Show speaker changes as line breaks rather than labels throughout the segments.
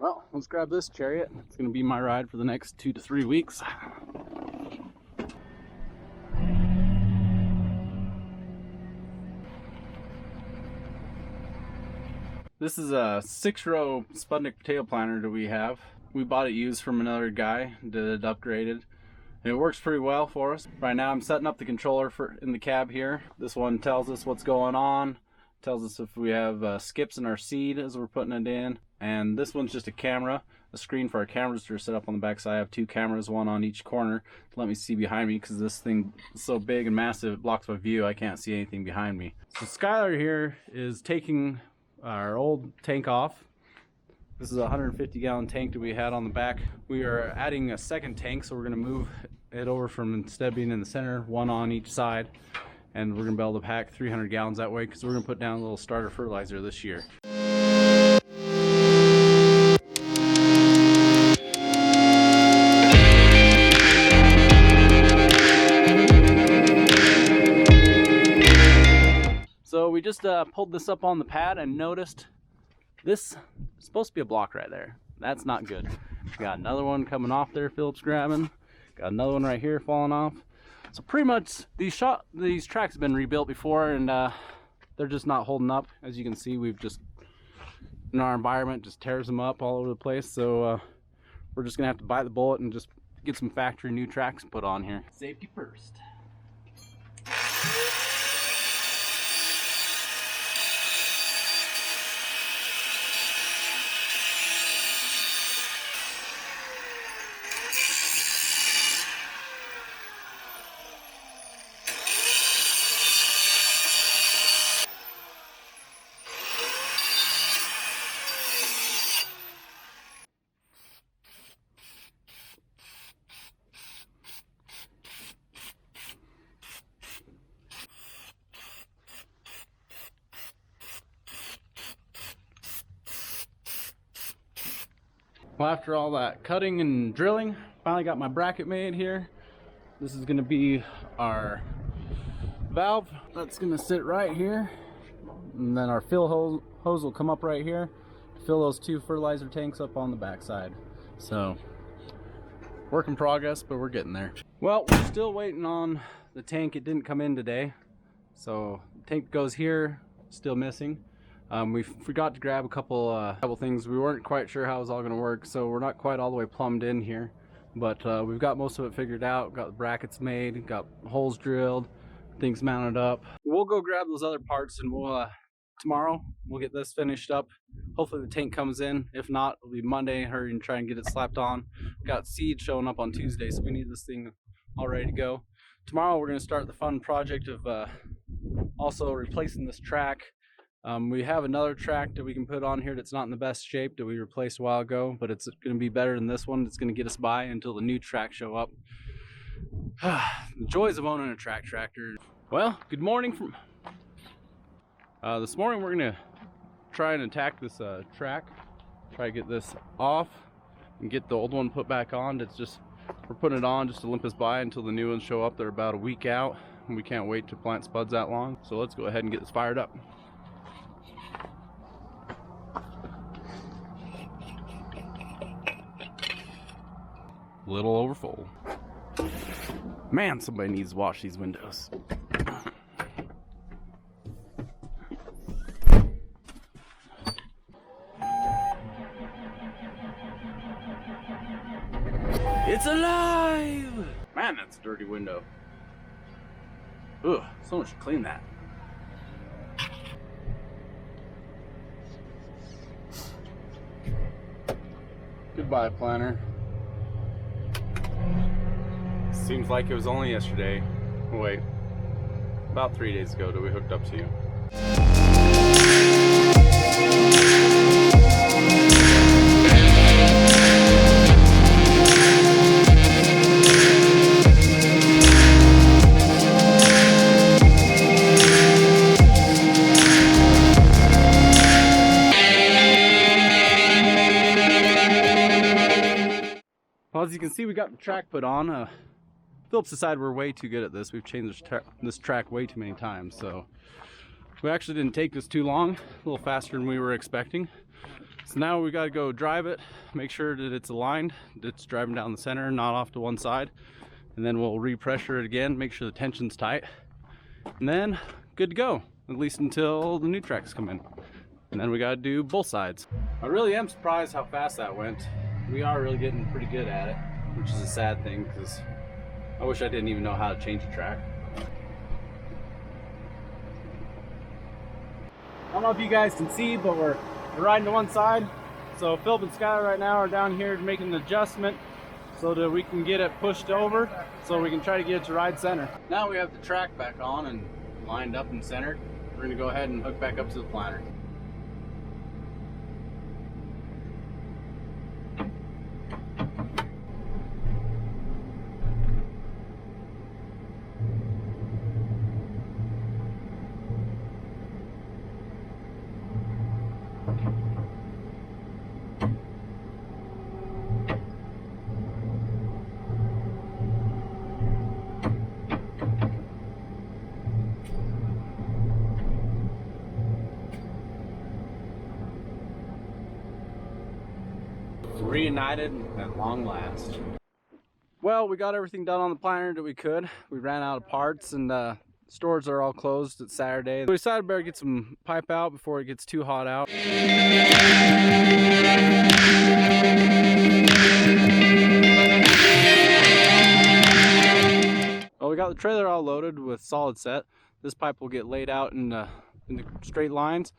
Well, let's grab this Chariot. It's going to be my ride for the next 2 to 3 weeks. This is a 6-row Sputnik potato planter that we have. We bought it used from another guy, did it upgraded. And it works pretty well for us. Right now I'm setting up the controller in the cab here. This one tells us what's going on. Tells us if we have skips in our seed as we're putting it in. And this one's just a camera, a screen for our cameras that are set up on the back side. I have 2 cameras, one on each corner to let me see behind me, because this thing is so big and massive it blocks my view. I can't see anything behind me. So Skylar here is taking our old tank off. This is a 150-gallon tank that we had on the back. We are adding a second tank, so we're going to move it over from, instead of being in the center, one on each side. And we're going to be able to pack 300 gallons that way, because we're going to put down a little starter fertilizer this year. So we just pulled this up on the pad and noticed this is supposed to be a block right there. That's not good. Got another one coming off there, Philip's grabbing. Got another one right here falling off. So pretty much these tracks have been rebuilt before, and they're just not holding up. As you can see, we've just, in our environment, just tears them up all over the place. So we're just gonna have to bite the bullet and just get some factory new tracks put on here. Safety first. Well, after all that cutting and drilling, finally got my bracket made here. This is going to be our valve. That's going to sit right here. And then our fill hose will come up right here to fill those 2 fertilizer tanks up on the backside. So, work in progress, but we're getting there. Well, we're still waiting on the tank. It didn't come in today. So, the tank goes here, still missing. We forgot to grab a couple things. We weren't quite sure how it was all going to work, so we're not quite all the way plumbed in here. But we've got most of it figured out. Got the brackets made, got holes drilled, things mounted up. We'll go grab those other parts, and we'll tomorrow we'll get this finished up. Hopefully the tank comes in. If not, it'll be Monday. Hurry and try and get it slapped on. Got seed showing up on Tuesday, so we need this thing all ready to go. Tomorrow we're going to start the fun project of also replacing this track. We have another track that we can put on here that's not in the best shape that we replaced a while ago, but it's going to be better than this one. It's going to get us by until the new tracks show up. The joys of owning a track tractor. Well, good morning from this morning. We're going to try and attack this track, try to get this off and get the old one put back on. It's just, we're putting it on just to limp us by until the new ones show up. They're about a week out, and we can't wait to plant spuds that long. So let's go ahead and get this fired up. Little over full. Man, somebody needs to wash these windows. It's alive! Man, that's a dirty window. Ugh, someone should clean that. Goodbye, planner. Seems like it was only yesterday. Wait, about 3 days ago that we hooked up to you. Well, as you can see, we got the track put on. Phillips decided we're way too good at this. We've changed this track way too many times, so we actually didn't take this too long. A little faster than we were expecting. So now we got to go drive it, make sure that it's aligned, that it's driving down the center, not off to one side. And then we'll repressure it again, make sure the tension's tight. And then good to go, at least until the new tracks come in. And then we got to do both sides. I really am surprised how fast that went. We are really getting pretty good at it, which is a sad thing because I wish I didn't even know how to change a track. I don't know if you guys can see, but we're riding to one side. So Philip and Skylar right now are down here making the adjustment so that we can get it pushed over so we can try to get it to ride center. Now we have the track back on and lined up and centered. We're gonna go ahead and hook back up to the planter. Reunited at long last. Well, we got everything done on the planter that we could. We ran out of parts and stores are all closed. It's Saturday. We decided better get some pipe out before it gets too hot out. Well, we got the trailer all loaded with solid set. This pipe will get laid out in the straight lines.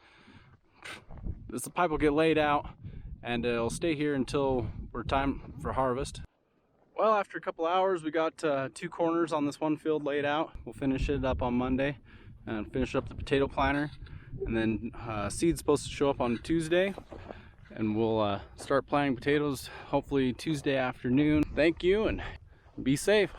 This pipe will get laid out and it'll stay here until we're time for harvest. Well, after a couple hours, we got 2 corners on this one field laid out. We'll finish it up on Monday and finish up the potato planter. And then seed's supposed to show up on Tuesday. And we'll start planting potatoes hopefully Tuesday afternoon. Thank you and be safe.